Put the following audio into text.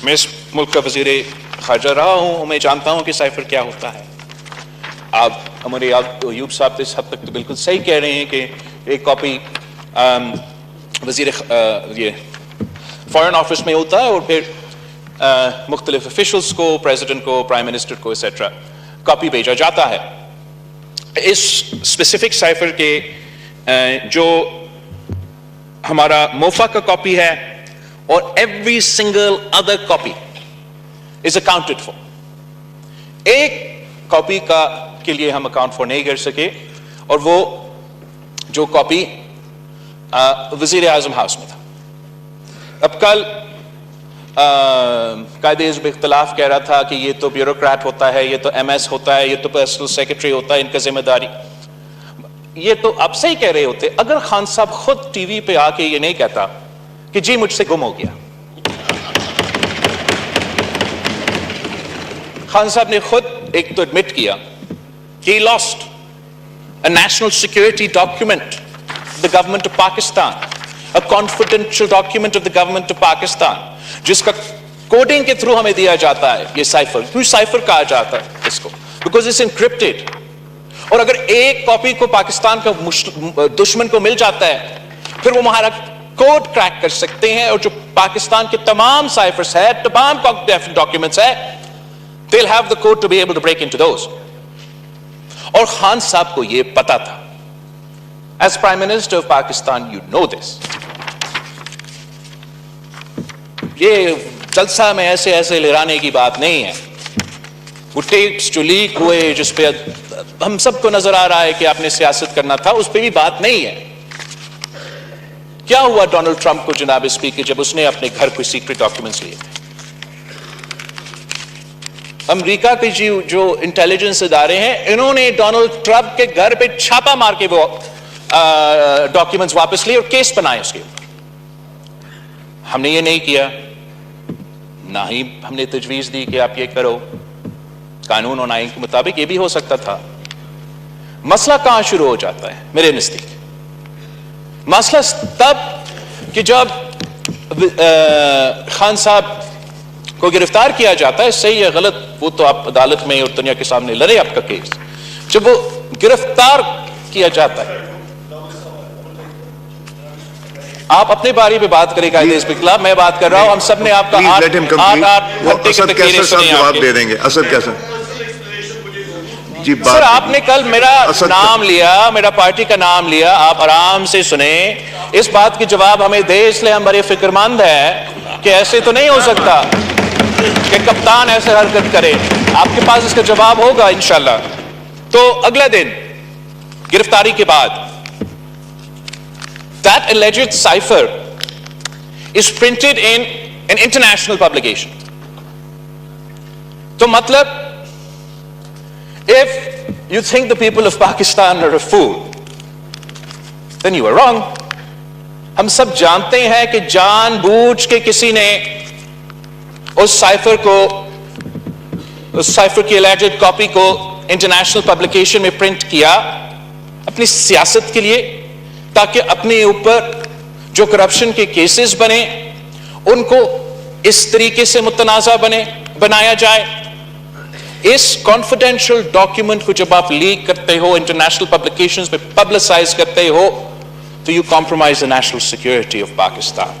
मैं इस मुल्क का वज़ीर ख़ारजा रहा हूँ, मैं जानता हूँ कि साइफर क्या होता है। आप हमारे अयूब साहब तो इस हद तक तो बिल्कुल सही कह रहे हैं कि एक कॉपी वज़ीर ये फॉरेन ऑफिस में होता है और फिर मुख्तलिफ ऑफिशल्स को, प्रेसिडेंट को, प्राइम मिनिस्टर को एक्सेट्रा कॉपी भेजा जाता है। इस स्पेसिफिक साइफर के जो हमारा मोफा का कॉपी है और every single other copy is accounted for. एक कॉपी का के लिए हम अकाउंट फॉर नहीं कर सके और वो जो कॉपी वजीर आजम हाउस में था। अब कल कायदे इख्तलाफ कह रहा था कि ये तो ब्यूरोक्रेट होता है, ये तो MS होता है, ये तो पर्सनल सेक्रेटरी होता है, इनका जिम्मेदारी। ये तो आप सही कह रहे होते अगर खान साहब खुद टीवी पे आके ये नहीं कहता कि जी मुझसे गुम हो गया। खान साहब ने खुद एक तो एडमिट किया कि he lost a national security document of the government of Pakistan, a confidential document of the government of Pakistan, जिसका कोडिंग के थ्रू हमें दिया जाता है ये साइफर। क्यों साइफर कहा जाता है इसको? Because it's encrypted. और अगर एक कॉपी को पाकिस्तान का दुश्मन को मिल जाता है फिर वो हमारा कोड क्रैक कर सकते हैं और जो पाकिस्तान के तमाम साइफर्स है, तमाम डॉक्यूमेंट्स है, they'll have the code to be able to break into those। और खान साहब को ये पता था। As Prime Minister of Pakistan, you know this। ये जलसा में ऐसे ऐसे लहराने की बात नहीं है। वो टेप्स जो लीक हुए जिसपे हम सबको नजर आ रहा है कि आपने सियासत करना था, उस पर भी बात नहीं है। क्या हुआ डोनाल्ड ट्रंप को जनाब स्पीकर जब उसने अपने घर कोई सीक्रेट डॉक्यूमेंट्स लिए? अमेरिका के जो इंटेलिजेंस इदारे हैं इन्होंने डोनाल्ड ट्रंप के घर पे छापा मार के वो डॉक्यूमेंट्स वापस लिए और केस बनाए उसके ऊपर। हमने ये नहीं किया, ना ही हमने तजवीज दी कि आप ये करो। कानून और आईन के मुताबिक ये भी हो सकता था। मसला कहां शुरू हो जाता है मेरे नजदीक? मसला तब कि जब खान साहब को गिरफ्तार किया जाता है, सही या गलत वो तो आप अदालत में और दुनिया के सामने लड़े आपका केस। जब वो गिरफ्तार किया जाता है, आप अपने बारे में बात करें कायदे के खिलाफ, मैं बात कर रहा हूं। हम सब ने आपका 8 घंटे की तकरीरें सुनी। जवाब दे देंगे असद कैसा जी? सर आपने कल मेरा नाम लिया, मेरा पार्टी का नाम लिया, आप आराम से सुने। इस बात के जवाब हमें दे, इसलिए हम बड़े फिक्रमंद हैं कि ऐसे तो नहीं हो सकता कि कप्तान ऐसे हरकत करे। आपके पास इसका जवाब होगा इंशाल्लाह। तो अगले दिन गिरफ्तारी के बाद that alleged cipher is printed in an international publication। तो मतलब if you think the people of Pakistan are a fool, then you are wrong। हम सब जानते हैं कि जानबूझ के किसी ने उस साइफर की alleged कॉपी को इंटरनेशनल पब्लिकेशन में प्रिंट किया अपनी सियासत के लिए, ताकि अपने ऊपर जो करप्शन के केसेस बने उनको इस तरीके से मुतनाज़ा बनाया जाए। इस कॉन्फिडेंशियल डॉक्यूमेंट को जब आप लीक करते हो, इंटरनेशनल पब्लिकेशंस में पब्लिसाइज करते हो, तो you compromise the national security of Pakistan.